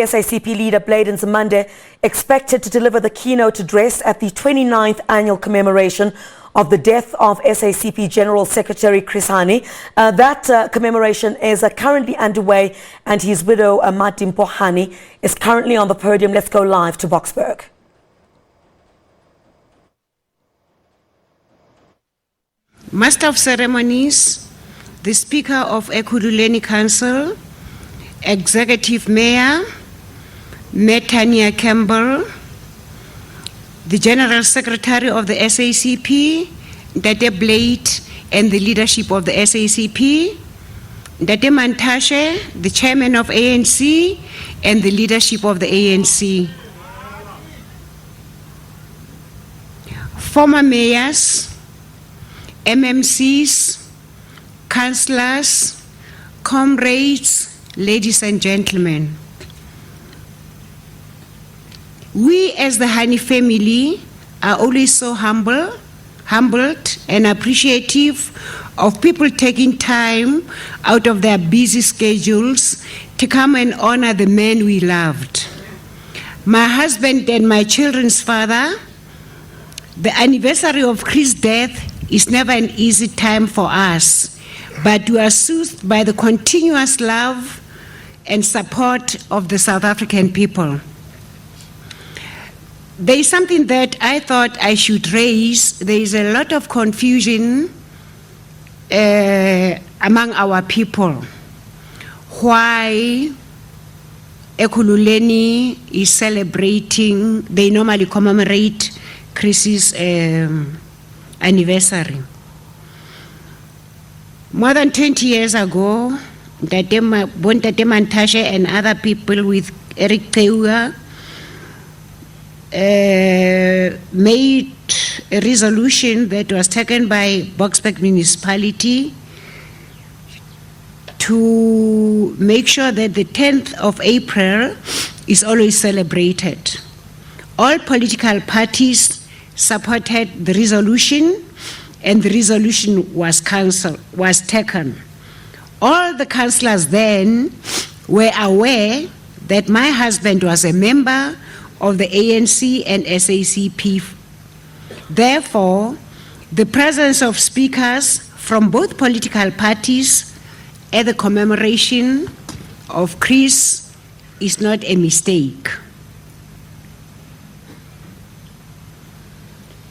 SACP leader Bladen Nzimande expected to deliver the keynote address at the 29th annual commemoration of the death of SACP General-Secretary Chris Hani. That commemoration is currently underway, and his widow, Madimpo Hani, is currently on the podium. Let's go live to Boksburg. Master of Ceremonies, the Speaker of Ekhululeni Council, Executive Mayor, Tanya Campbell, the General Secretary of the SACP, Dade Blade, and the leadership of the SACP, Dade Mantashe, the Chairman of ANC, and the leadership of the ANC, former mayors, MMCs, councillors, comrades, ladies and gentlemen. We as the Hani family are always so humbled and appreciative of people taking time out of their busy schedules to come and honor the man we loved. My husband and my children's father, the anniversary of Chris' death is never an easy time for us, but we are soothed by the continuous love and support of the South African people. There is something that I thought I should raise. There is a lot of confusion among our people. Why Ekhululeni is celebrating, they normally commemorate Chris's anniversary. More than 20 years ago, Tate Mantashe and other people with Eric Teua made a resolution that was taken by Boksburg municipality to make sure that the 10th of April is always celebrated. All political parties supported the resolution, and the resolution was taken. All the councillors then were aware that my husband was a member of the ANC and SACP. Therefore, the presence of speakers from both political parties at the commemoration of Chris is not a mistake.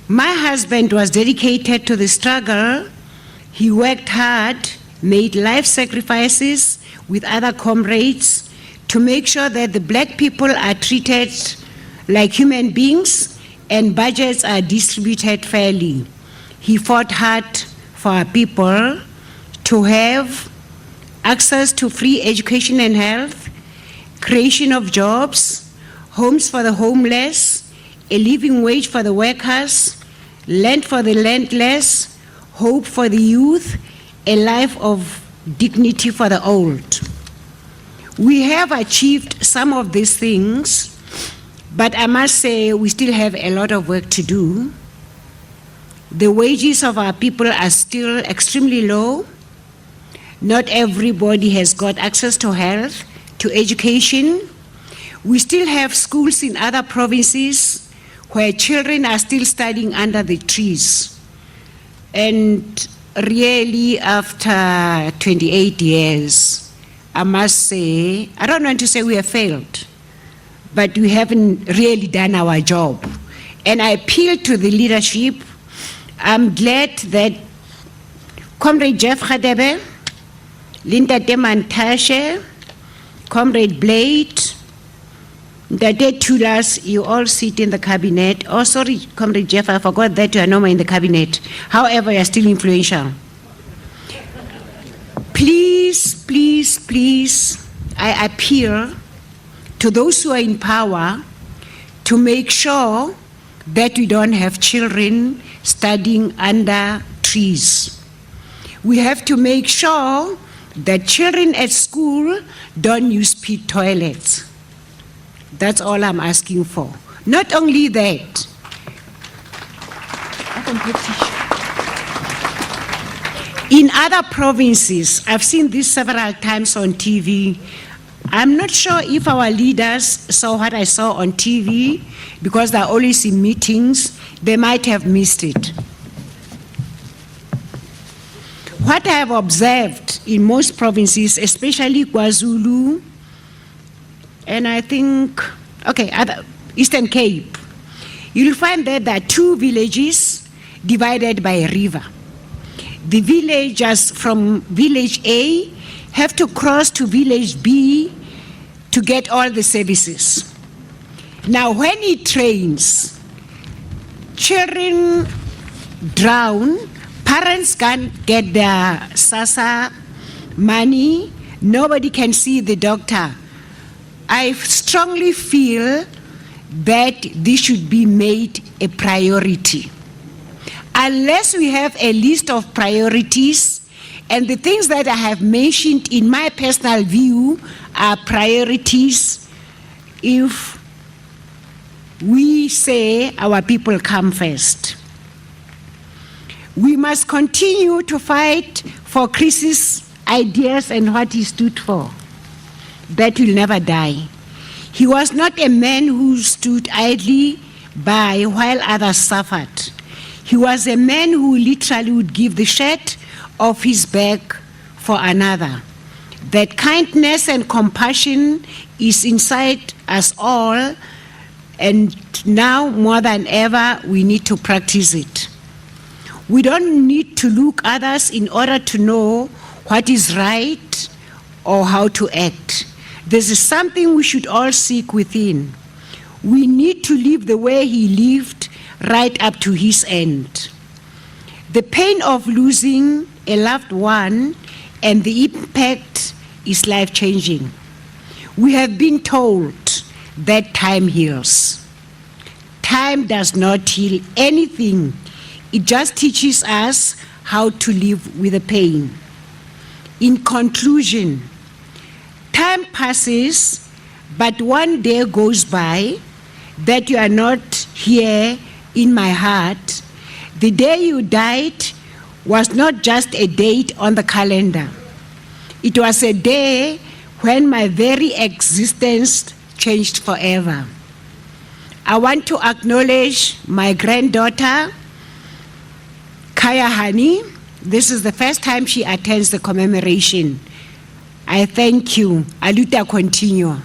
My husband was dedicated to the struggle. He worked hard, made life sacrifices with other comrades to make sure that the black people are treated like human beings and budgets are distributed fairly. He fought hard for our people to have access to free education and health, creation of jobs, homes for the homeless, a living wage for the workers, land for the landless, hope for the youth, a life of dignity for the old. We have achieved some of these things, but I must say we still have a lot of work to do. The wages of our people are still extremely low. Not everybody has got access to health, to education. We still have schools in other provinces where children are still studying under the trees. And really, after 28 years, I must say, I don't want to say we have failed, but we haven't really done our job. And I appeal to the leadership. I'm glad that Comrade Jeff Khadebe, Linda Mantashe, Comrade Blade, Dade Tulas, you all sit in the cabinet. Oh, sorry, Comrade Jeff, I forgot that you are no more in the cabinet. However, you are still influential. Please, please, please, I appeal to those who are in power to make sure that we don't have children studying under trees. We have to make sure that children at school don't use pit toilets. That's all I'm asking for. Not only that, in other provinces, I've seen this several times on TV, I'm not sure if our leaders saw what I saw on TV, because they're always in meetings. They might have missed it. What I have observed in most provinces, especially KwaZulu, and I think, Eastern Cape, you'll find that there are two villages divided by a river. The villagers from village A have to cross to village B to get all the services. Now, when it rains, children drown, parents can't get their SASA money, nobody can see the doctor. I strongly feel that this should be made a priority. Unless we have a list of priorities, and the things that I have mentioned in my personal view are priorities, if we say our people come first. We must continue to fight for Chris's ideas and what he stood for. That will never die. He was not a man who stood idly by while others suffered. He was a man who literally would give the shirt off his back for another. That kindness and compassion is inside us all, and now more than ever we need to practice it. We don't need to look others in order to know what is right or how to act. This is something we should all seek within. We need to live the way he lived right up to his end. The pain of losing a loved one and the impact is life-changing. We have been told that time heals. Time does not heal anything. It just teaches us how to live with the pain. In conclusion, time passes, but one day goes by that you are not here in my heart. The day you died was not just a date on the calendar. It was a day when my very existence changed forever. I want to acknowledge my granddaughter, Kaya Hani. This is the first time she attends the commemoration. I thank you. Aluta continua.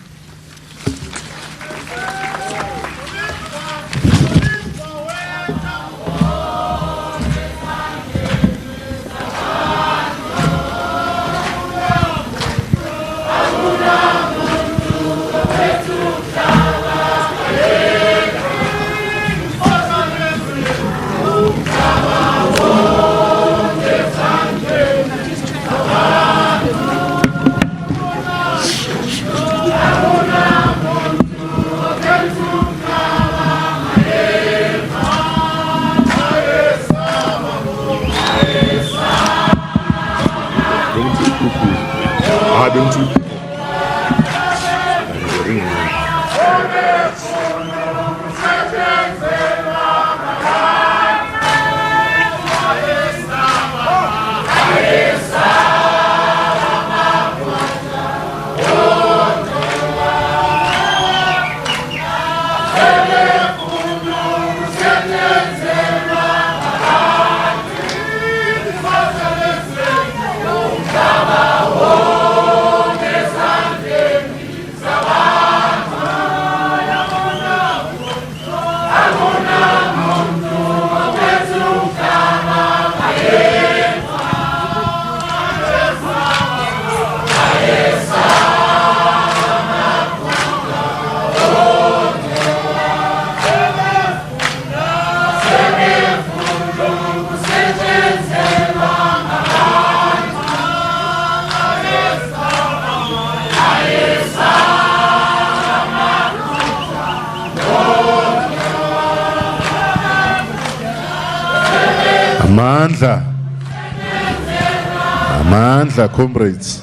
Amandla, comrades.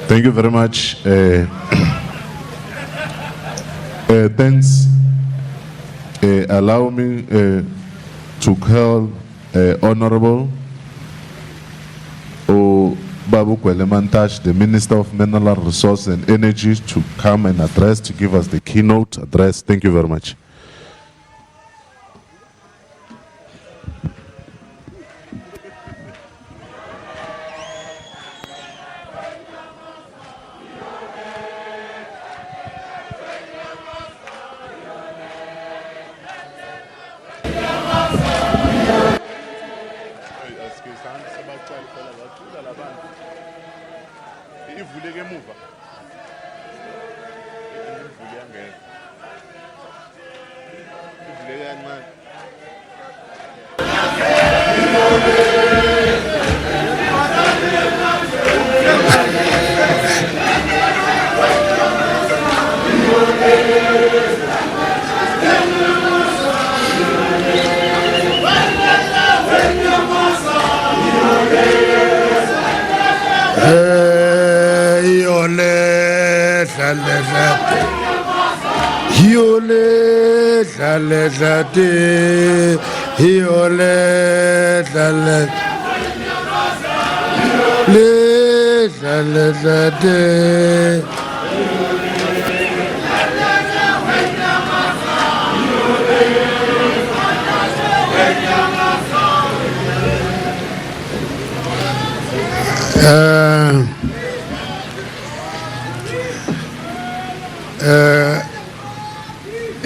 Thank you very much. Thanks. Allow me to call Honorable Babu Kwelemantash, the Minister of Mineral Resources and Energy, to come and address, to give us the keynote address. Thank you very much.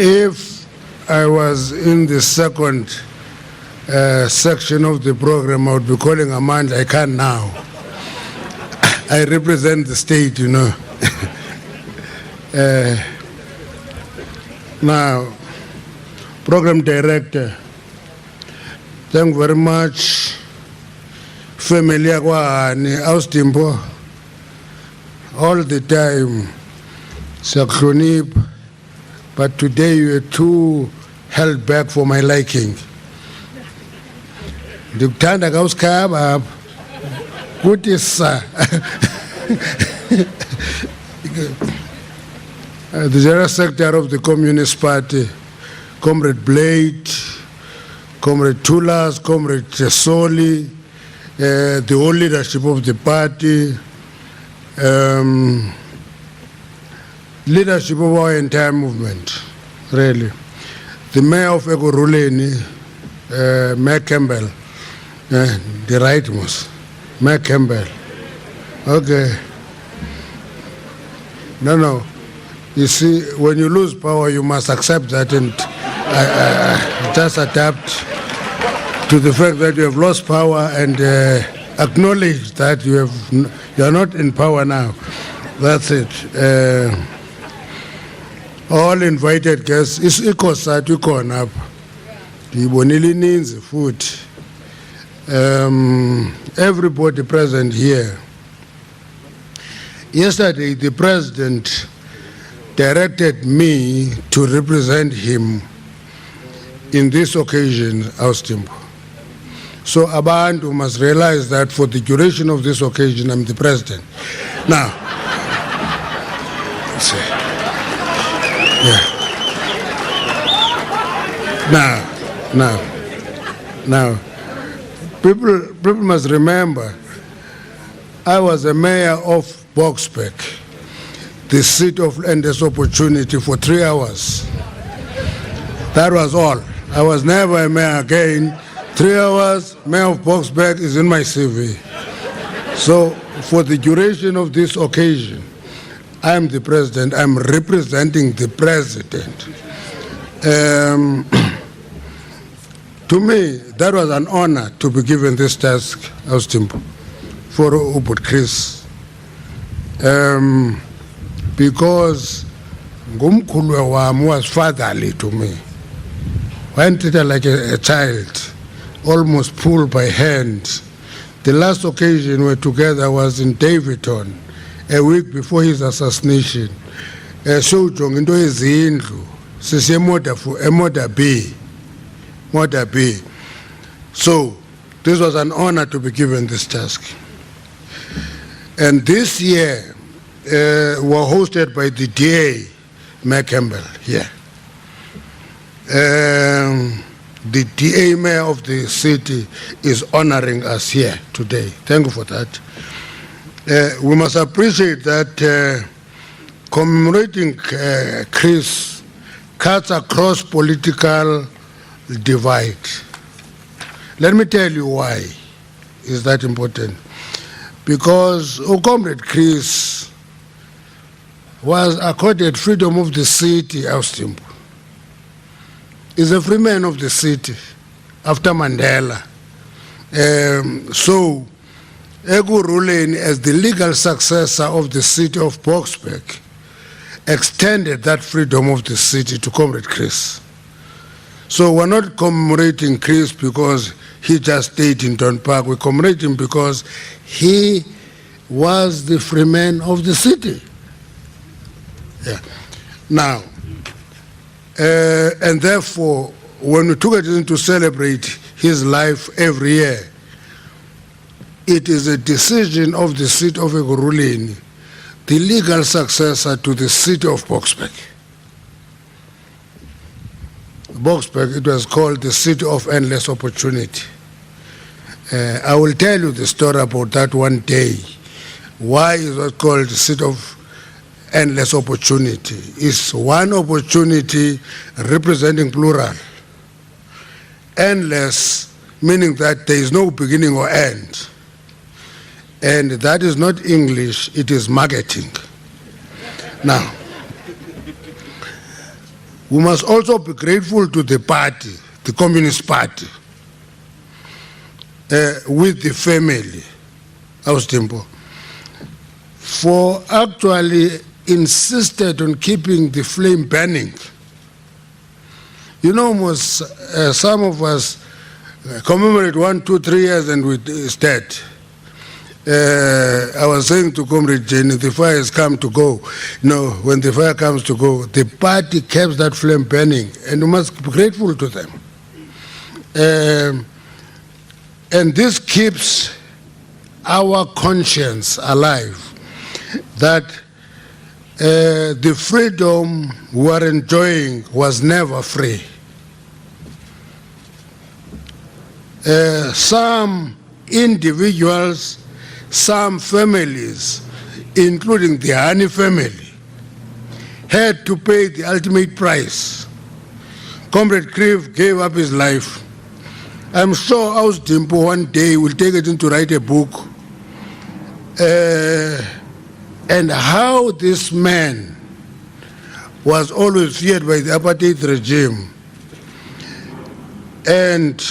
If I was in the second section of the program, I would be calling Amanda. I can't now. I represent the state, you know. Now, program director, thank you very much. Familiar Austimbo, all the time, Saklonib, but today you are too held back for my liking. The Tanda Gaus Kab, good is the General Secretary of the Communist Party, Comrade Blade, Comrade Tulas, Comrade Soli, the whole leadership of the party, leadership of our entire movement, really. The mayor of Egoruleni, Mayor Campbell, the rightmost, Mayor Campbell. Okay. No. You see, when you lose power, you must accept that and just adapt to the fact that you have lost power and acknowledge that you are not in power now. That's it. All invited guests, it's ikosatu kona apha. Ndibonile ininzi futhi. Everybody present here. Yesterday, the president directed me to represent him in this occasion, Austimbo. So Abantu must realize that for the duration of this occasion, I'm the president. Now, Now, people must remember, I was a mayor of Boksburg, the seat of endless opportunity, for 3 hours. That was all. I was never a mayor again. 3 hours, mayor of Boksburg is in my CV. So for the duration of this occasion, I'm the president, I'm representing the president. To me, that was an honor to be given this task, Austimbo, for Ubud Chris. Because Ngumkhulu wam was fatherly to me. When treated like a child, almost pulled by hand. The last occasion we were together was in Davidton, a week before his assassination. Showjong into izindlu, sise moda B. So this was an honor to be given this task. And this year were hosted by the DA, Mayor Campbell, here. The DA mayor of the city is honoring us here today. Thank you for that. We must appreciate that commemorating Chris cuts across political divide. Let me tell you why is that important. Because Comrade Chris was accorded freedom of the city, Austin. He's a free man of the city after Mandela. So, Egu Ruleni, as the legal successor of the city of Boksburg, extended that freedom of the city to Comrade Chris. So we're not commemorating Chris because he just stayed in Don Park. We commemorate him because he was the free man of the city. Yeah. Now, and therefore, when we took it to celebrate his life every year, it is a decision of the city of Ekurhuleni, the legal successor to the city of Boksburg. Boksburg, it was called the city of endless opportunity. I will tell you the story about that one day. Why is it called the city of endless opportunity? It's one opportunity representing plural. Endless, meaning that there is no beginning or end. And that is not English, it is marketing. Now, we must also be grateful to the party, the Communist Party, with the family, Austimbo, for actually insisted on keeping the flame burning. You know, most, some of us commemorate 1, 2, 3 years and we dead. I was saying to Comrade Jenny, the fire has come to go. You know, when the fire comes to go, the party keeps that flame burning, and we must be grateful to them. And this keeps our conscience alive, that the freedom we are enjoying was never free. Some individuals, some families, including the Hani family, had to pay the ultimate price. Comrade Chris gave up his life. I'm sure Austimpo one day will take it in to write a book and how this man was always feared by the apartheid regime. And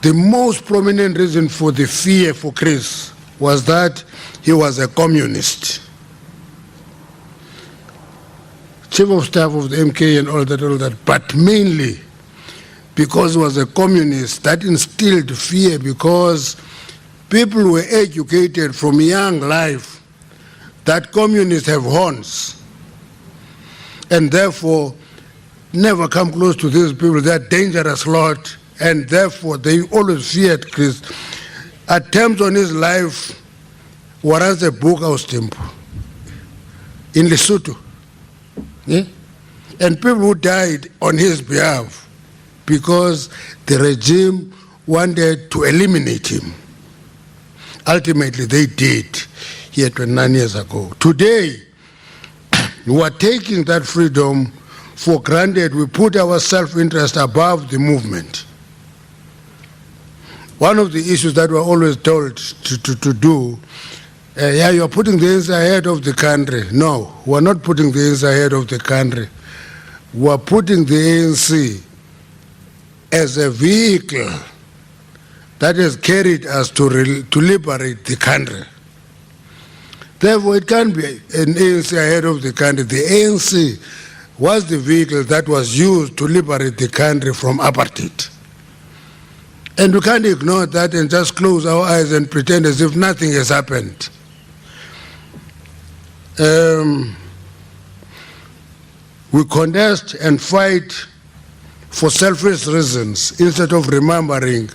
the most prominent reason for the fear for Chris was that he was a communist. Chief of Staff of the MK and all that, but mainly because he was a communist, that instilled fear, because people were educated from young life that communists have horns and therefore never come close to these people. They're a dangerous lot. And therefore, they always feared Chris. Attempts on his life warrants a book Austimpo in Lesotho. Yeah? And people who died on his behalf because the regime wanted to eliminate him. Ultimately, they did here 29 years ago. Today, we are taking that freedom for granted. We put our self-interest above the movement. One of the issues that we're always told to do, yeah, you're putting the ANC ahead of the country. No, we're not putting the ANC ahead of the country. We're putting the ANC as a vehicle that has carried us to liberate the country. Therefore, it can't be an ANC ahead of the country. The ANC was the vehicle that was used to liberate the country from apartheid. And we can't ignore that and just close our eyes and pretend as if nothing has happened. We contest and fight for selfish reasons instead of remembering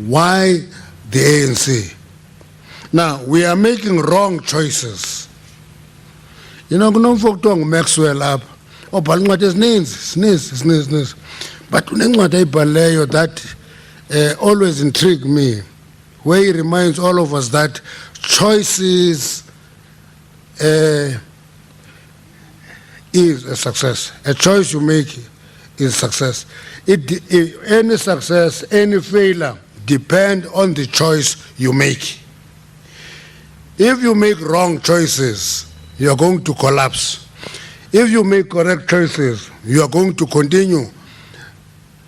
why the ANC. Now, we are making wrong choices. You know, Maxwell up. Oh, but sneeze. But that always intrigued me, where he reminds all of us that choices is a success. A choice you make is success. Any success, any failure depend on the choice you make. If you make wrong choices, you are going to collapse. If you make correct choices, you are going to continue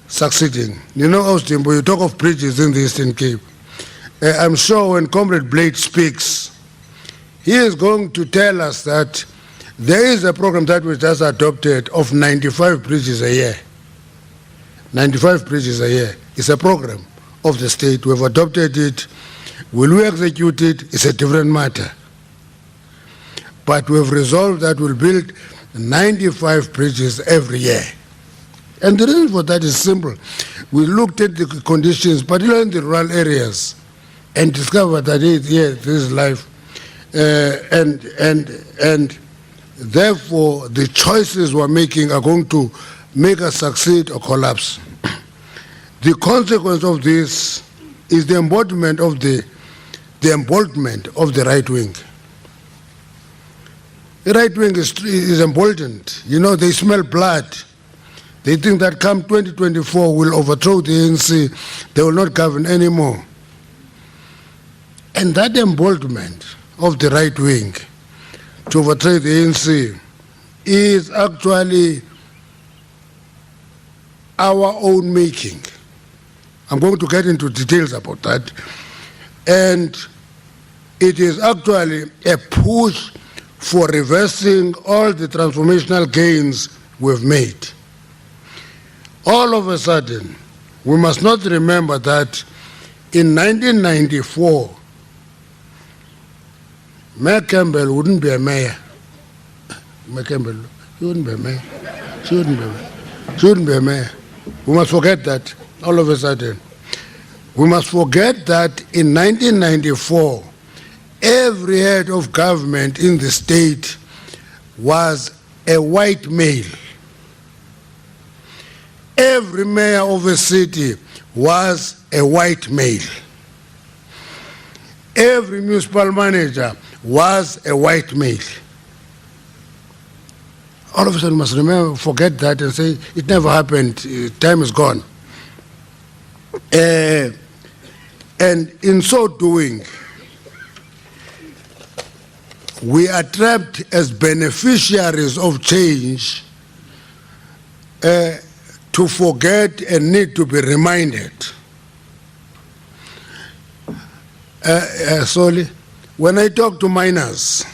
succeeding. You know, Austin, when you talk of bridges in the Eastern Cape, I'm sure when Comrade Blade speaks, he is going to tell us that there is a program that we just adopted of 95 bridges a year. 95 bridges a year. It's a program of the state. We've adopted it. Will we execute it? It's a different matter. But we've resolved that we'll build 95 bridges every year. And the reason for that is simple. We looked at the conditions, particularly in the rural areas, and discovered that, this is life. And therefore, the choices we're making are going to make us succeed or collapse. The consequence of this is the embodiment of the right wing. The right wing is emboldened. You know, they smell blood. They think that come 2024 will overthrow the ANC. They will not govern anymore. And that emboldenment of the right wing to overthrow the ANC is actually our own making. I'm going to get into details about that. And it is actually a push for reversing all the transformational gains we've made. All of a sudden, we must not remember that in 1994, Mayor Campbell wouldn't be a mayor. Mayor Campbell, he wouldn't be a mayor. She wouldn't be a mayor. We must forget that all of a sudden. We must forget that in 1994, every head of government in the state was a white male. Every mayor of a city was a white male. Every municipal manager was a white male. All of a sudden, we must remember, forget that and say, it never happened, time is gone. And in so doing, we are trapped as beneficiaries of change to forget and need to be reminded. Solely, when I talk to miners,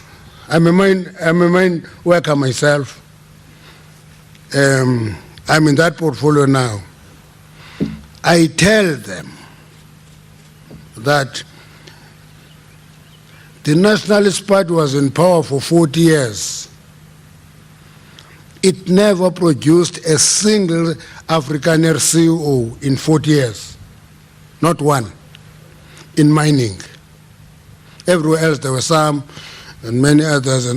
I'm a mine worker myself. I'm in that portfolio now. I tell them that the Nationalist Party was in power for 40 years. It never produced a single Afrikaner CEO in 40 years. Not one. In mining. Everywhere else there were some, and many others,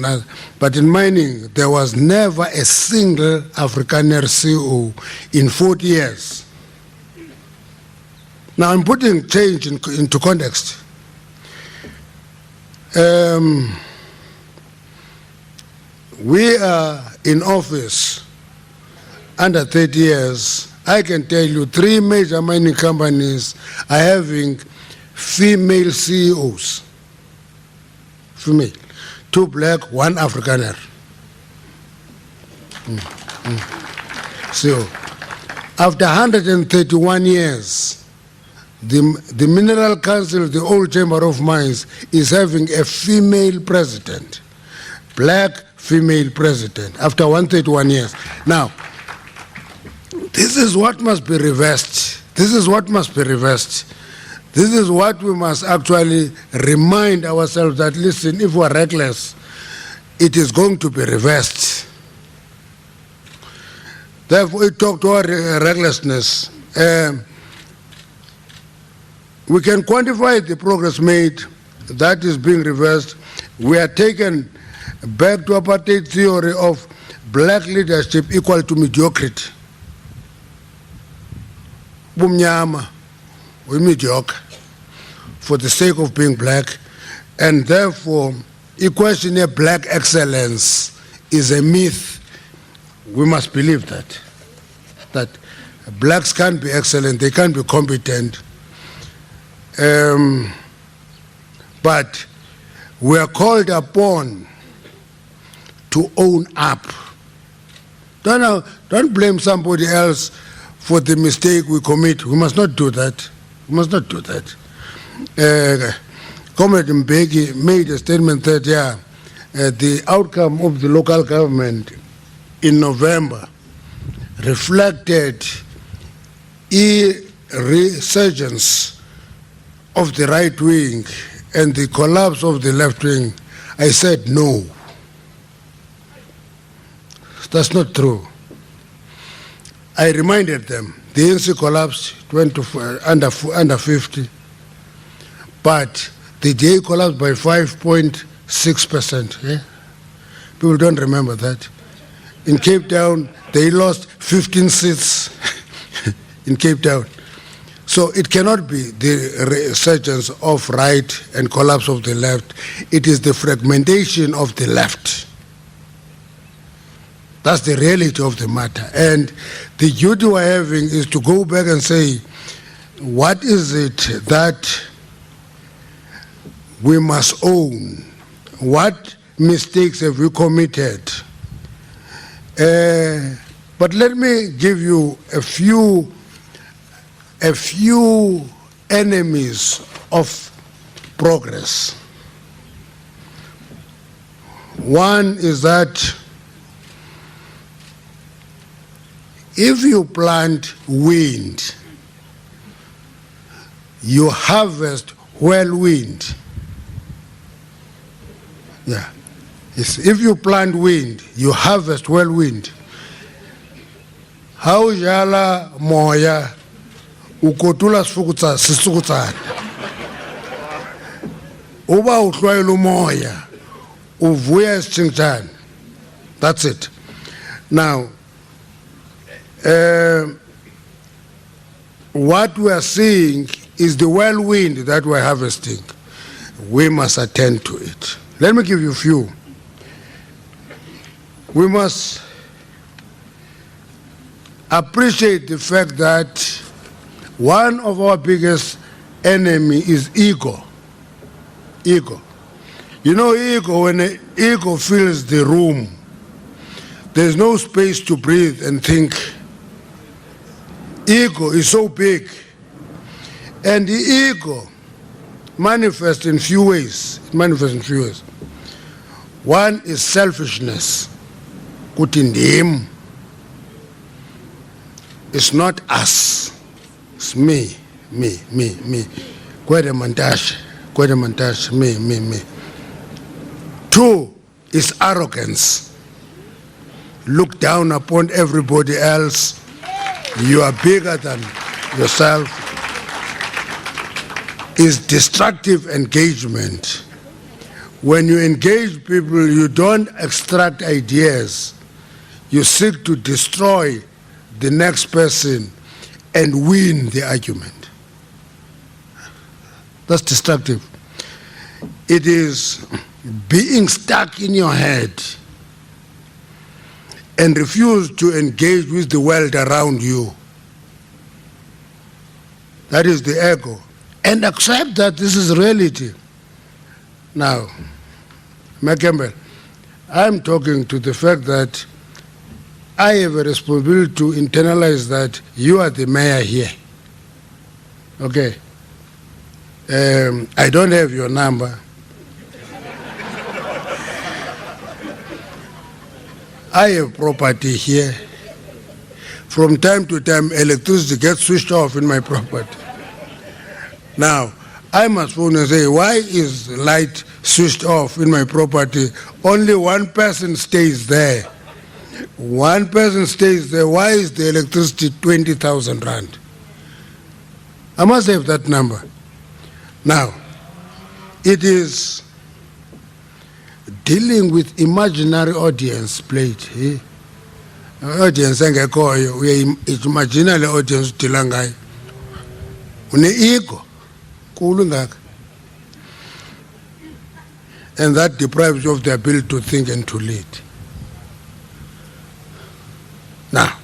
but in mining there was never a single Afrikaner CEO in 40 years. Now I'm putting change into context. We are in office under 30 years. I can tell you 3 major mining companies are having female CEOs. Female. 2 black, 1 Afrikaner. So, after 131 years, the Mineral Council, the old Chamber of Mines, is having a female president. Black female president, after 131 years. Now, this is what must be reversed. This is what must be reversed. This is what we must actually remind ourselves that, listen, if we're reckless, it is going to be reversed. Therefore, we talk to our recklessness. We can quantify the progress made. That is being reversed. We are taken back to apartheid theory of black leadership equal to mediocrity. Bumnyama, we're mediocre for the sake of being black. And therefore, a question of black excellence is a myth. We must believe that blacks can't be excellent, they can't be competent. But we are called upon to own up. Don't blame somebody else for the mistake we commit. We must not do that. We must not do that. Comrade Mbeki made a statement that, the outcome of the local government in November reflected a resurgence of the right wing and the collapse of the left wing. I said no. That's not true. I reminded them the ANC collapsed, went to under 50, but the DA collapsed by 5.6%. Yeah? People don't remember that. In Cape Town, they lost 15 seats in Cape Town. So it cannot be the resurgence of right and collapse of the left. It is the fragmentation of the left. That's the reality of the matter. And the duty we're having is to go back and say, what is it that we must own? What mistakes have we committed? But let me give you a few enemies of progress. One is that if you plant wind, you harvest whirlwind. Yeah. If you plant wind, you harvest whirlwind. How jala moya ukotula sisukutsana. Uba uhlwayela umoya uvuya isitshingitshane. That's it. Now, what we are seeing is the whirlwind that we're harvesting. We must attend to it. Let me give you a few. We must appreciate the fact that one of our biggest enemies is ego. Ego. You know, ego, when an ego fills the room, there's no space to breathe and think. Ego is so big, and the ego manifests in few ways. It manifests in few ways. One is selfishness. Kutindim. It's not us. It's me. Kwede mantash, me. Two is arrogance. Look down upon everybody else. You are bigger than yourself. Is destructive engagement. When you engage people, you don't extract ideas. You seek to destroy the next person and win the argument. That's destructive. It is being stuck in your head and refuse to engage with the world around you. That is the ego. And accept that this is reality. Now, Makembe, I'm talking to the fact that I have a responsibility to internalize that you are the mayor here. Okay. I don't have your number. I have property here. From time to time, electricity gets switched off in my property. Now, I must phone and say, why is light switched off in my property? Only one person stays there. One person stays there. Why is the electricity 20,000 rand? I must have that number. Now, it is dealing with imaginary audience played. Audience engekhoyo imaginary audience udila ngayo. Une ego khulu ngaka. and that deprives you of the ability to think and to lead. Now,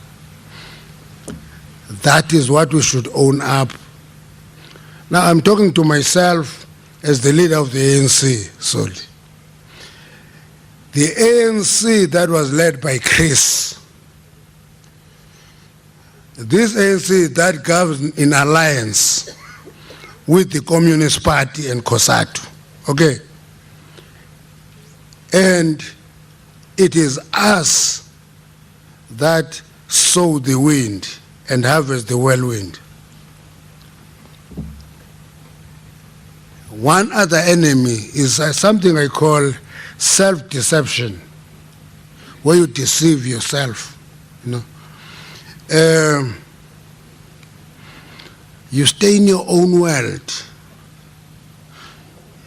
that is what we should own up. Now, I'm talking to myself as the leader of the ANC solely. The ANC that was led by Chris, this ANC that governs in alliance with the Communist Party and COSATU, okay? And it is us that sow the wind and harvest the whirlwind. One other enemy is something I call self-deception, where you deceive yourself, you know. You stay in your own world.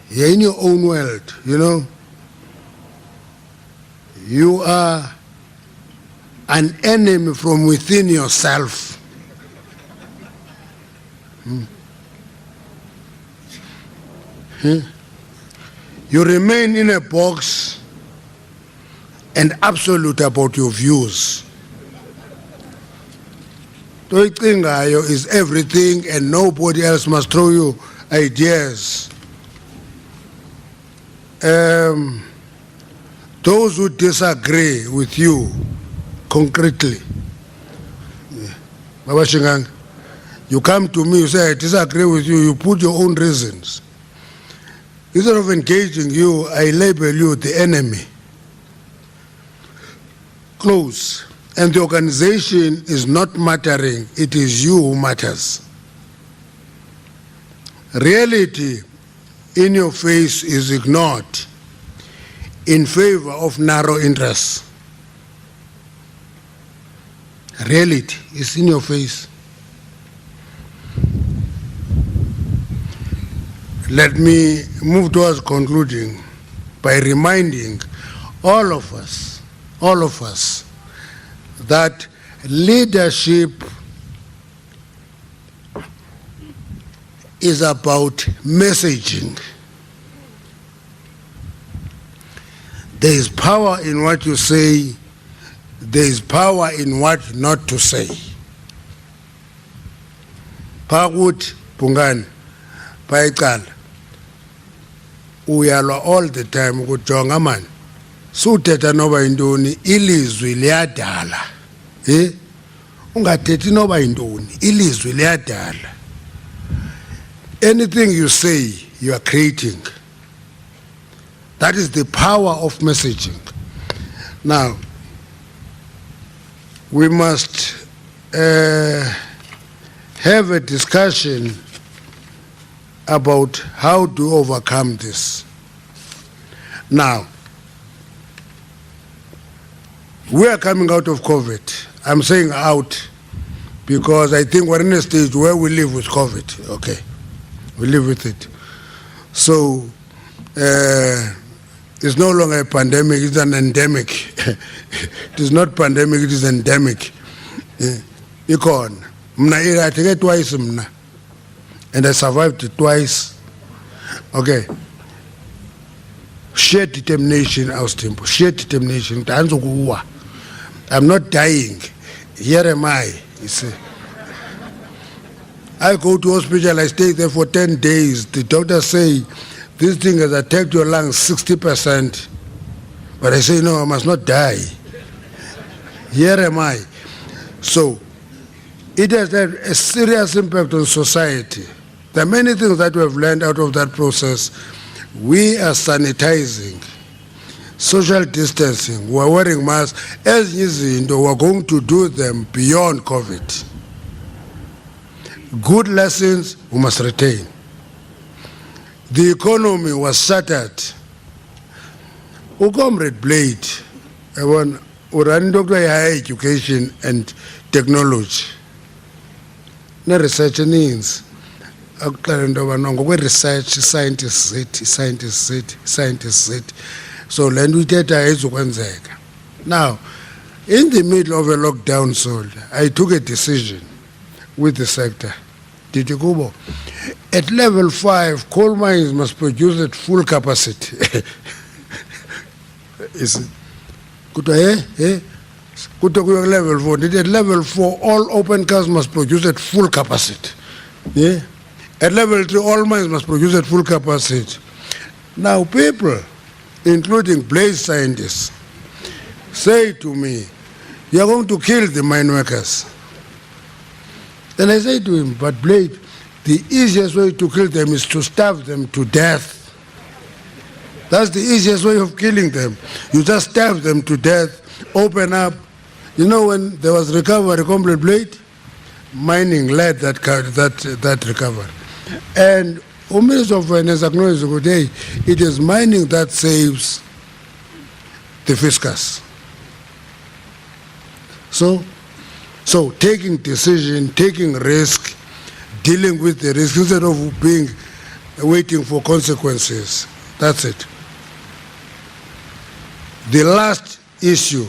You're in your own world, you know. You are an enemy from within yourself. You remain in a box and absolute about your views. Toyingayo is everything and nobody else must throw you ideas. Those who disagree with you concretely, Baba Shingang, you come to me, you say, I disagree with you, you put your own reasons. Instead of engaging you, I label you the enemy. Close. And the organization is not mattering, it is you who matters. Reality in your face is ignored in favor of narrow interests. Reality is in your face. Let me move towards concluding by reminding all of us, that leadership is about messaging. There is power in what you say, there is power in what not to say. Pagut Pungan, Paikal, uyalwa all the time ukujonga man. Suthetha noba intoni ilizwi liyadala. Ungathethi noba intoni ilizwi liyadala. Anything you say, you are creating. That is the power of messaging. Now, we must have a discussion about how to overcome this. Now, we are coming out of COVID. I'm saying out because I think we're in a stage where we live with COVID. Okay, we live with it. So it's no longer a pandemic, it's an endemic. It is not pandemic, it is endemic. Ikon, I take it twice, and I survived it twice. Okay. Sheer determination, Austimpo. Sheer determination. I'm not dying. Here am I. You see. I go to hospital, I stay there for 10 days. The doctors say, this thing has attacked your lungs 60%. But I say, no, I must not die. Here am I. So, it has had a serious impact on society. There are many things that we have learned out of that process. We are sanitizing, social distancing, we're wearing masks. As Nyizindo, we're going to do them beyond COVID. Good lessons we must retain. The economy was shattered. Comrade Blade, we're running doctor higher education and technology. No research needs. Research, scientists. So now, in the middle of a lockdown, I took a decision with the sector. At level 5, coal mines must produce at full capacity. is level 4. At level 4, all open cars must produce at full capacity. Yeah? At level 3, all mines must produce at full capacity. Now people, including blade scientists, say to me, "You are going to kill the mine workers." Then I say to him, "But Blade, the easiest way to kill them is to starve them to death. That's the easiest way of killing them. You just starve them to death, open up." You know, when there was recovery, complete Blade, mining led that recovery. And Minister of Finance acknowledged today, it is mining that saves the fiscus. So taking decision, taking risk, dealing with the risk instead of waiting for consequences. That's it. The last issue,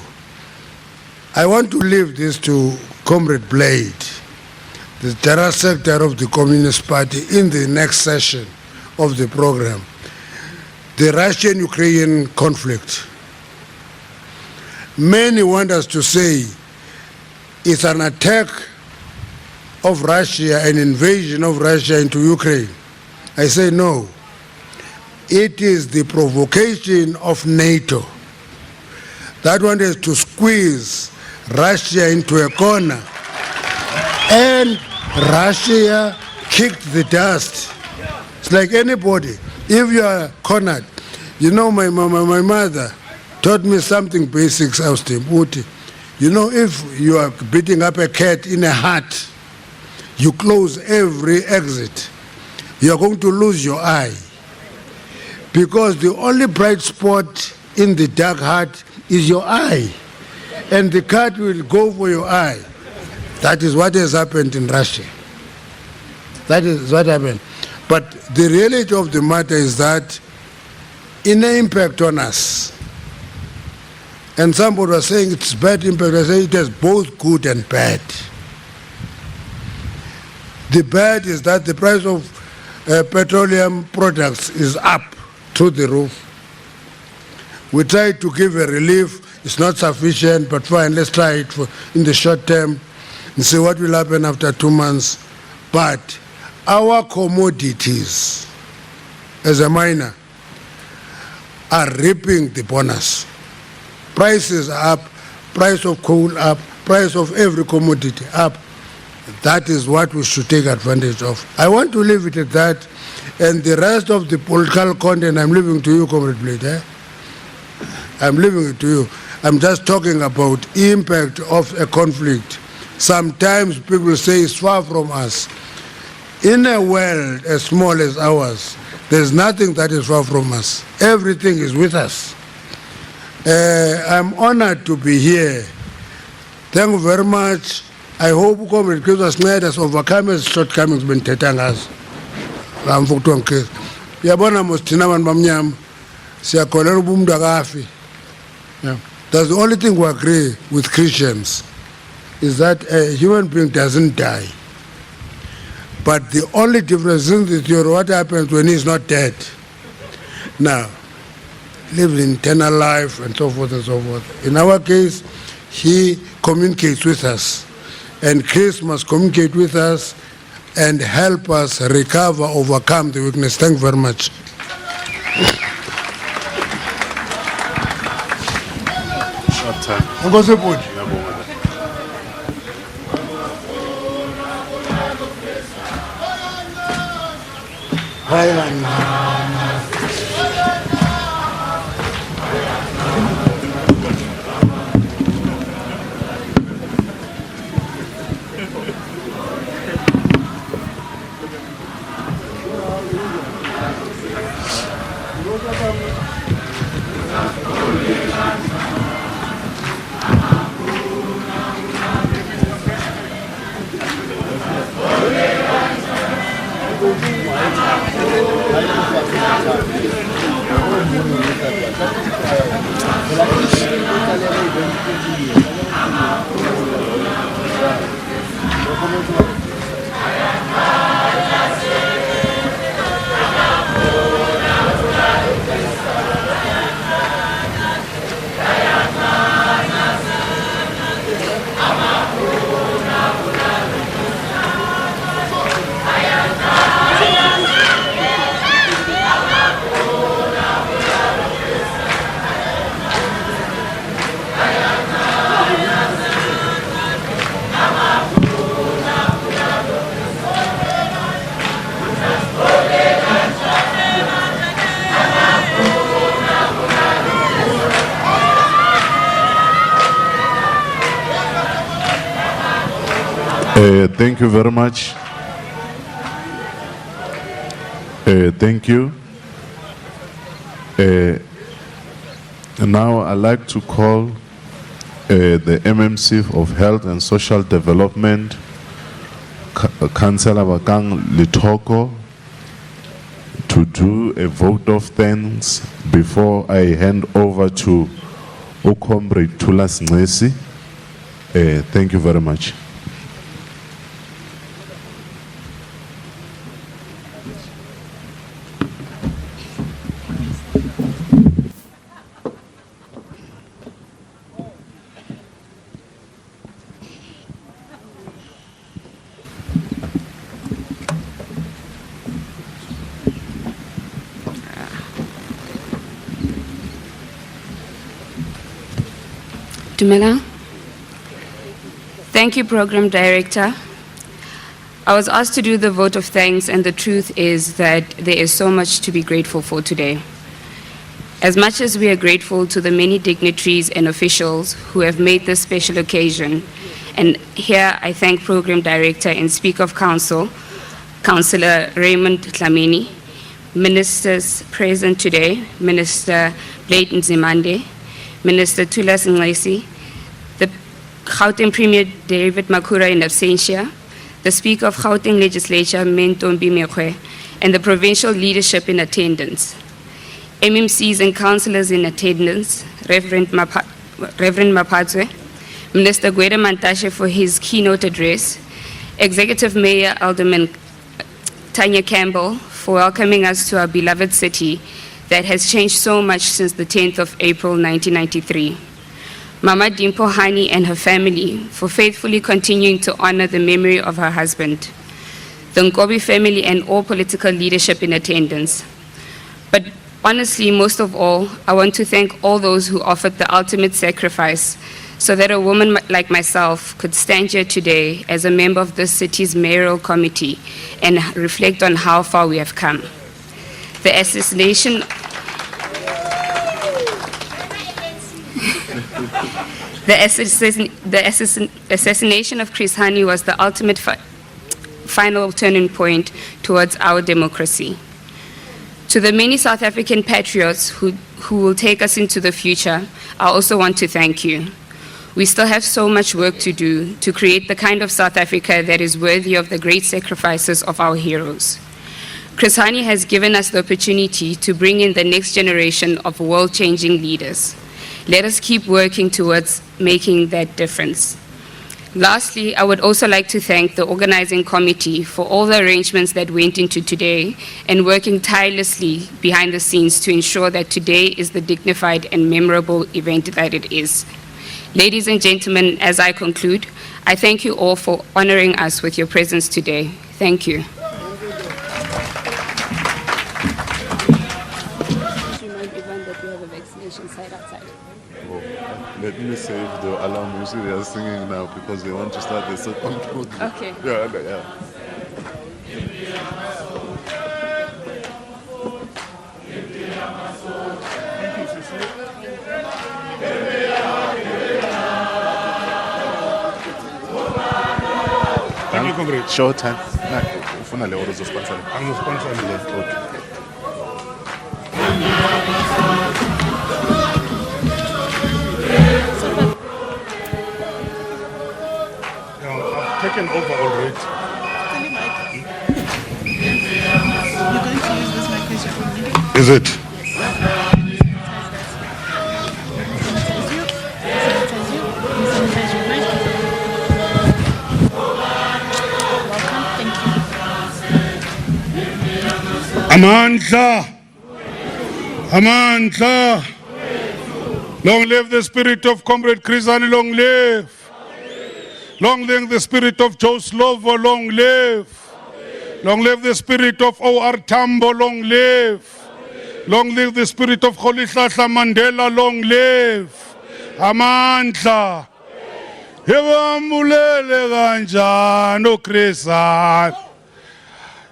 I want to leave this to Comrade Blade, the General Secretary of the Communist Party, in the next session of the program. The Russian-Ukrainian conflict. Many want us to say it's an attack of Russia, an invasion of Russia into Ukraine. I say no. It is the provocation of NATO that wanted to squeeze Russia into a corner, and Russia kicked the dust. It's like anybody. If you are cornered, you know, my mother taught me something basics, Austin. You know, if you are beating up a cat in a hut, you close every exit, you are going to lose your eye. Because the only bright spot in the dark hut is your eye. And the cat will go for your eye. That is what has happened in Russia. That is what happened. But the reality of the matter is that in an impact on us, and somebody was saying it's bad impact, I say it has both good and bad. The bad is that the price of petroleum products is up through the roof. We try to give a relief, it's not sufficient, but fine, let's try it in the short term and see what will happen after 2 months. But our commodities, as a miner, are reaping the bonus. Prices are up, price of coal up, price of every commodity up. That is what we should take advantage of. I want to leave it at that, and the rest of the political content I'm leaving to you, Comrade Blade. I'm leaving it to you. I'm just talking about impact of a conflict. Sometimes people say it's far from us. In a world as small as ours, there's nothing that is far from us. Everything is with us. I'm honored to be here. Thank you very much. I hope Comrade Chris Hani has overcome his shortcomings when Tetangas. Yabona mustina man bamnyam siyakolera ubumntu akafi. That's the only thing we agree with Christians, is that a human being doesn't die. But the only difference in the theory, what happens when he's not dead. Now, live in eternal life and so forth and so forth. In our case, he communicates with us. And Chris must communicate with us and help us recover, overcome the weakness. Thank you very much. Short time. Thank you very much. Thank you. Now I'd like to call the MMC of Health and Social Development, Councillor Bakang Litoko, to do a vote of thanks before I hand over to Comrade Tulas Nesi. Thank you very much. Dumela. Thank you, Program Director. I was asked to do the vote of thanks, and the truth is that there is so much to be grateful for today. As much as we are grateful to the many dignitaries and officials who have made this special occasion, and here I thank Program Director and Speaker of Council, Councillor Raymond Dlamini, Ministers present today, Minister Blade Nzimande, Minister Tulas Nkosi, the Gauteng Premier David Makura in absentia, the Speaker of Gauteng Legislature Nkobi Memorial, and the provincial leadership in attendance. MMCs and councillors in attendance, Reverend Mapatwe, Minister Gwede Mantashe for his keynote address, Executive Mayor Alderman Tanya Campbell for welcoming us to our beloved city that has changed so much since the 10th of April 1993. Mama Dimpo Hani and her family for faithfully continuing to honor the memory of her husband. The Nkobi family and all political leadership in attendance. But honestly, most of all, I want to thank all those who offered the ultimate sacrifice so that a woman like myself could stand here today as a member of this city's mayoral committee and reflect on how far we have come. The assassination of Chris Hani was the ultimate final turning point towards our democracy. To the many South African patriots who will take us into the future, I also want to thank you. We still have so much work to do to create the kind of South Africa that is worthy of the great sacrifices of our heroes. Chris Hani has given us the opportunity to bring in the next generation of world-changing leaders. Let us keep working towards making that difference. Lastly, I would also like to thank the organizing committee for all the arrangements that went into today and working tirelessly behind the scenes to ensure that today is the dignified and memorable event that it is. Ladies and gentlemen, as I conclude, I thank you all for honoring us with your presence today. Thank you. Let me say if the alarm music they are singing now because they want to start the second program. Okay. Yeah. Thank you, Comrade. Short time. Finally, orders of sponsor. I'm the sponsor. Okay. I've taken over already. You're going to use this microphone. Is it? Amandla! Long live the spirit of Comrade Chris Hani, long live! Long live the spirit of Joe Slovo, long live! Long live the spirit of O.R. Tambo, long live! Long live the spirit of Rolihlahla Mandela, long live! Amandla! Hebambulele kanjani Chris Hani?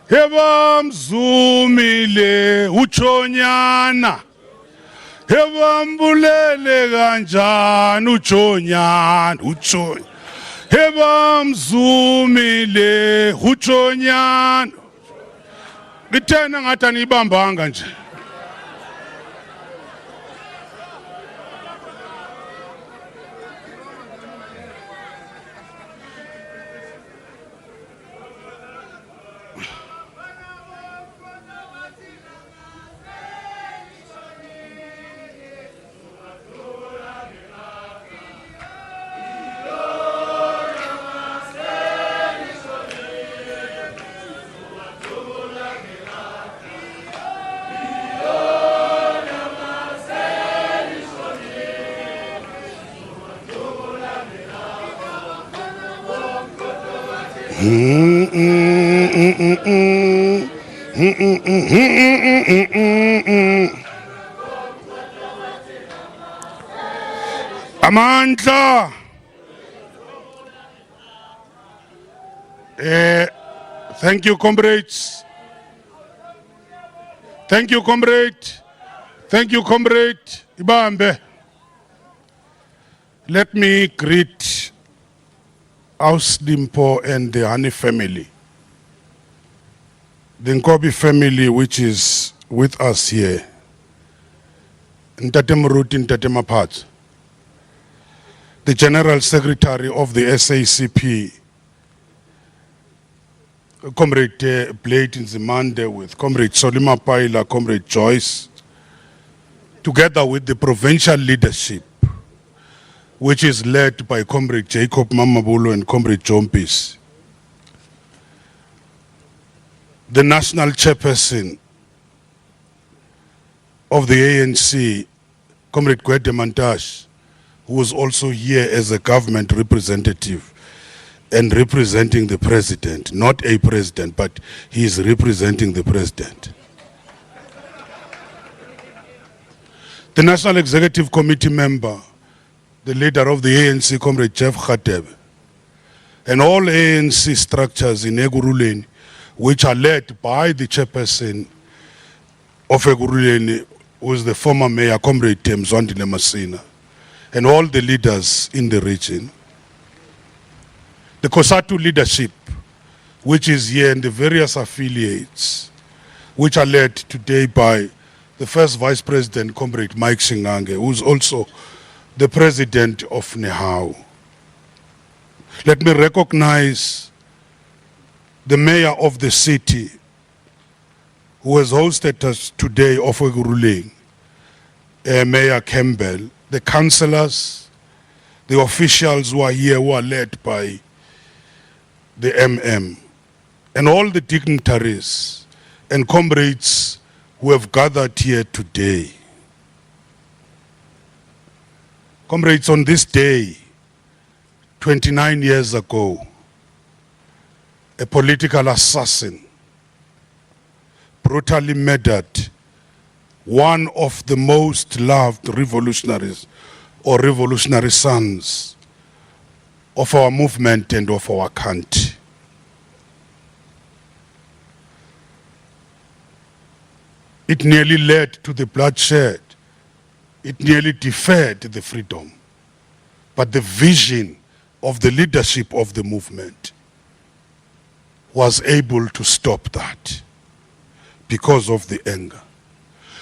Hebamzumile uchonyana. Hebambulele kanjani uchonyana. Heba mzumile huchonyana. Litena ngathi anibambanga nje. Amandla. Thank you, comrades. Thank you, comrade. Thank you, comrade. Ibambe. Let me greet Aus Limpo and the Hani family. The Nkobi family, which is with us here. Ntate Moruti, Ntate Maphatsi. The General Secretary of the SACP, Comrade Blade Nzimande, with Comrade Solima Paila, Comrade Joyce, together with the provincial leadership, which is led by Comrade Jacob Mamabolo and Comrade Jompis. The national chairperson of the ANC, Comrade Gwede Mantashe, who was also here as a government representative and representing the president, not a president, but he is representing the president. The National Executive Committee member, the leader of the ANC, Comrade Jeff Khatebe, and all ANC structures in Ekurhuleni, which are led by the chairperson of Ekurhuleni, who is the former mayor, Comrade Mzwandile Masina, and all the leaders in the region. The COSATU leadership, which is here, and the various affiliates, which are led today by the first Vice President, Comrade Mike Shingange, who is also the President of NEHAU. Let me recognize the Mayor of the city, who has hosted us today of Ekurhuleni, Mayor Campbell, the councillors, the officials who are here, who are led by the MM, and all the dignitaries and comrades who have gathered here today. Comrades, on this day, 29 years ago, a political assassin brutally murdered one of the most loved revolutionaries or revolutionary sons of our movement and of our country. It nearly led to the bloodshed. It nearly deferred the freedom. But the vision of the leadership of the movement was able to stop that because of the anger.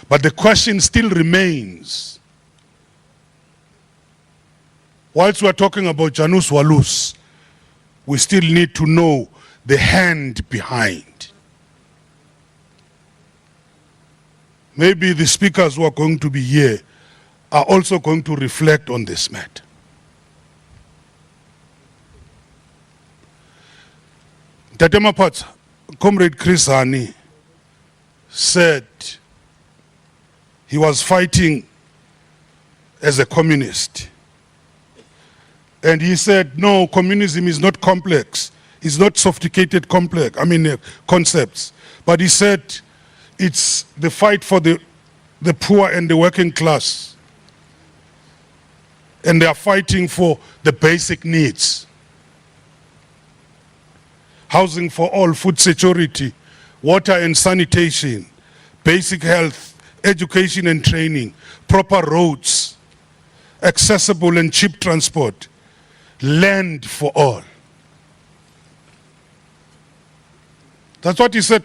But the question still remains. Whilst we are talking about Janus Walus, we still need to know the hand behind. Maybe the speakers who are going to be here are also going to reflect on this matter. Ntate Maphatsi, Comrade Chris Hani said he was fighting as a communist. And he said, no, communism is not complex. It's not sophisticated concepts. But he said it's the fight for the poor and the working class. And they are fighting for the basic needs. Housing for all, food security, water and sanitation, basic health, education and training, proper roads, accessible and cheap transport, land for all. That's what he said.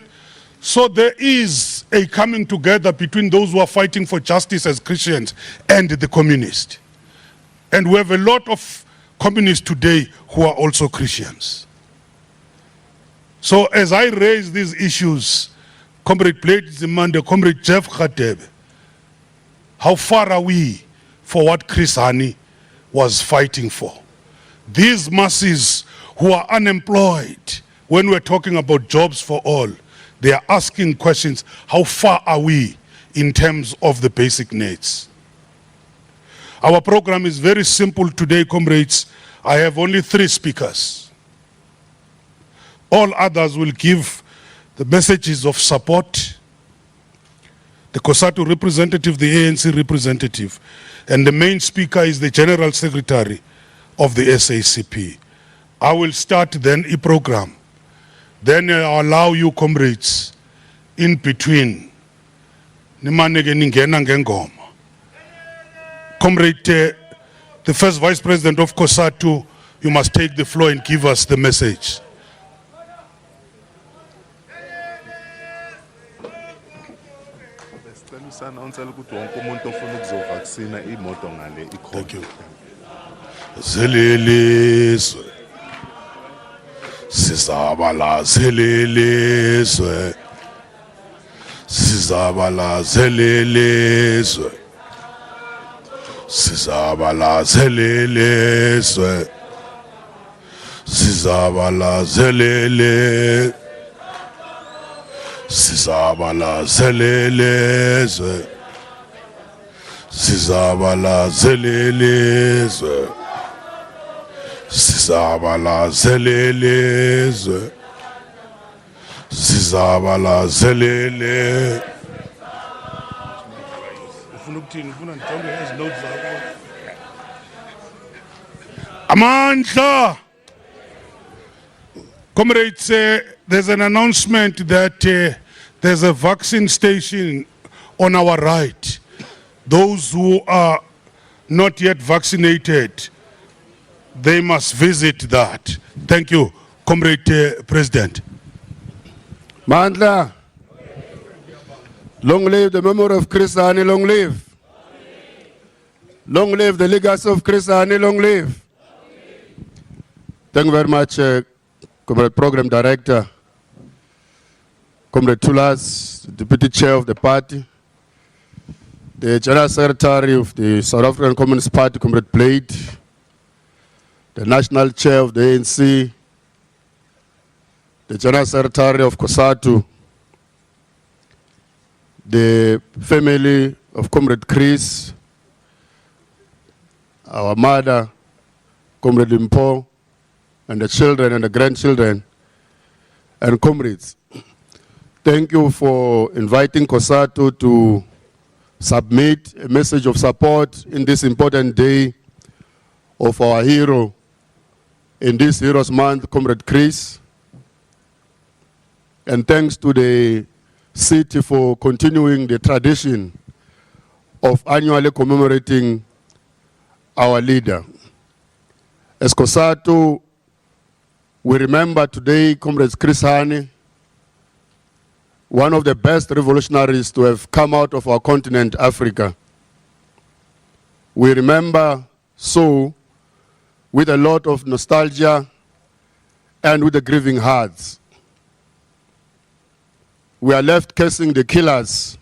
So there is a coming together between those who are fighting for justice as Christians and the communists. And we have a lot of communists today who are also Christians. So as I raise these issues, Comrade Blade Zimande, Comrade Jeff Khatebe, how far are we for what Chris Hani was fighting for? These masses who are unemployed, when we're talking about jobs for all, they are asking questions, how far are we in terms of the basic needs? Our program is very simple today, comrades. I have only 3 speakers. All others will give the messages of support, the COSATU representative, the ANC representative, and the main speaker is the General Secretary of the SACP. I will start then a program. Then I'll allow you, comrades, in between. Comrade, the first Vice President of COSATU, you must take the floor and give us the message. Thank you. Zeleliswe, sizabala zeleliswe, sizabala zeleliswe, sizabala zeleliswe, sizabala zelele, sizabala zeleliswe, sizabala zeleliswe, sizabala zelelezwe, sizabala zelele. Amandla. Comrades, there's an announcement that there's a vaccine station on our right. Those who are not yet vaccinated, they must visit that. Thank you, Comrade President. Mandla, long live the memory of Chris Hani, long live. Long live the legacy of Chris Hani, long live. Thank you very much, Comrade Program Director, Comrade Tulas, Deputy Chair of the party, the General Secretary of the South African Communist Party, Comrade Blade, the National Chair of the ANC, the General Secretary of COSATU, the family of Comrade Chris, our mother, Comrade Limpo, and the children and the grandchildren, and comrades. Thank you for inviting COSATU to submit a message of support in this important day of our hero, in this Heroes Month, Comrade Chris. And thanks to the city for continuing the tradition of annually commemorating our leader. As COSATU, we remember today Comrade Chris Hani, one of the best revolutionaries to have come out of our continent, Africa. We remember so with a lot of nostalgia and with the grieving hearts. We are left cursing the killers,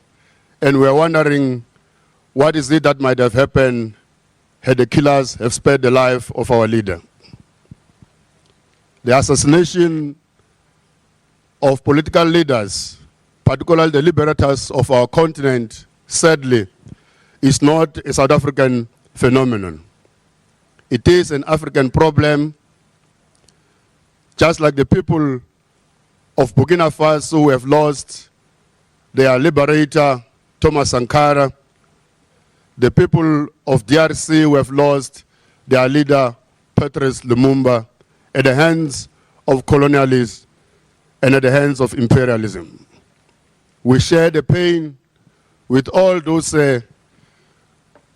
and we are wondering what is it that might have happened had the killers have spared the life of our leader. The assassination of political leaders, particularly the liberators of our continent, sadly, is not a South African phenomenon. It is an African problem, just like the people of Burkina Faso who have lost their liberator, Thomas Sankara, the people of DRC who have lost their leader, Patrice Lumumba, at the hands of colonialism and at the hands of imperialism. We share the pain with all those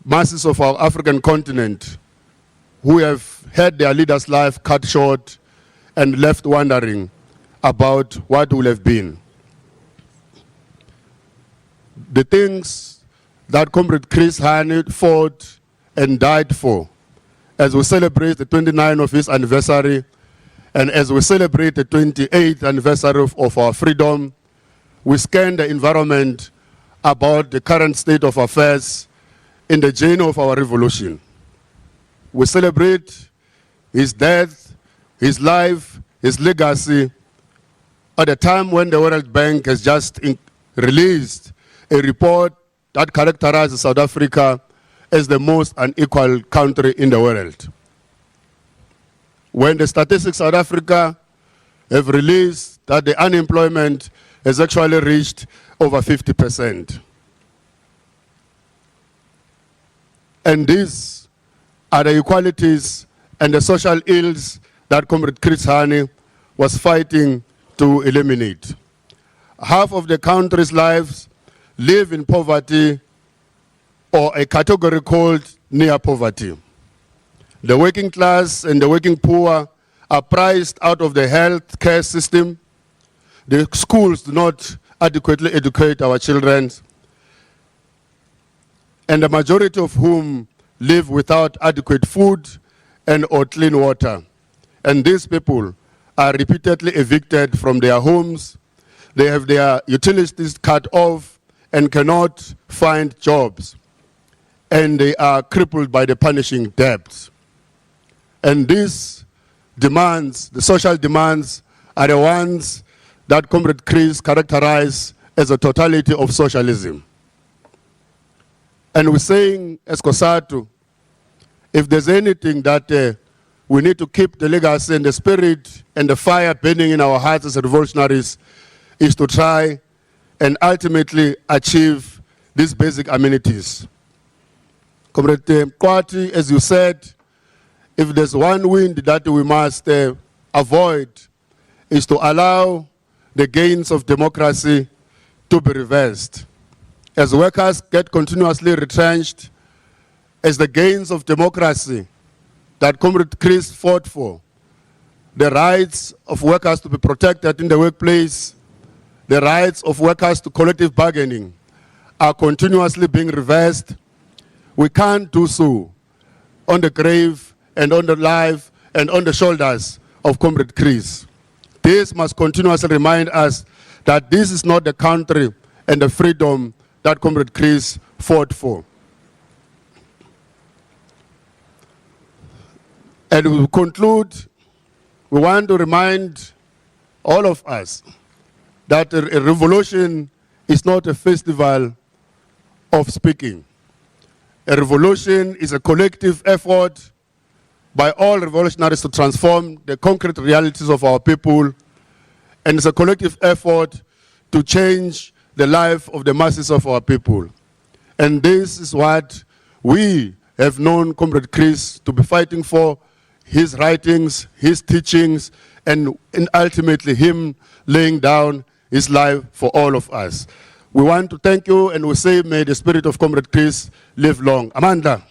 masses of our African continent who have had their leader's life cut short and left wondering about what will have been. The things that Comrade Chris Hani fought and died for, as we celebrate the 29th of his anniversary, and as we celebrate the 28th anniversary of our freedom, we scan the environment about the current state of affairs in the journey of our revolution. We celebrate his death, his life, his legacy, at a time when the World Bank has just released a report that characterizes South Africa as the most unequal country in the world. When the statistics South Africa have released that the unemployment has actually reached over 50%. And these are the inequalities and the social ills that Comrade Chris Hani was fighting to eliminate. Half of the country's lives live in poverty or a category called near poverty. The working class and the working poor are priced out of the health care system. The schools do not adequately educate our children, and the majority of whom live without adequate food and or clean water. And these people are repeatedly evicted from their homes. They have their utilities cut off and cannot find jobs. And they are crippled by the punishing debts. And these demands, the social demands, are the ones that Comrade Chris characterized as a totality of socialism. And we're saying, as COSATU, if there's anything that we need to keep the legacy and the spirit and the fire burning in our hearts as revolutionaries, is to try and ultimately achieve these basic amenities. Comrade Kwati, as you said, if there's one wind that we must avoid, is to allow the gains of democracy to be reversed. As workers get continuously retrenched, as the gains of democracy that Comrade Chris fought for, the rights of workers to be protected in the workplace, the rights of workers to collective bargaining are continuously being reversed, we can't do so on the grave and on the life and on the shoulders of Comrade Chris. This must continuously remind us that this is not the country and the freedom that Comrade Chris fought for. And we conclude, we want to remind all of us that a revolution is not a festival of speaking. A revolution is a collective effort by all revolutionaries to transform the concrete realities of our people, and it's a collective effort to change the life of the masses of our people. And this is what we have known Comrade Chris to be fighting for, his writings, his teachings, and ultimately him laying down his life for all of us. We want to thank you, and we say may the spirit of Comrade Chris live long. Amanda.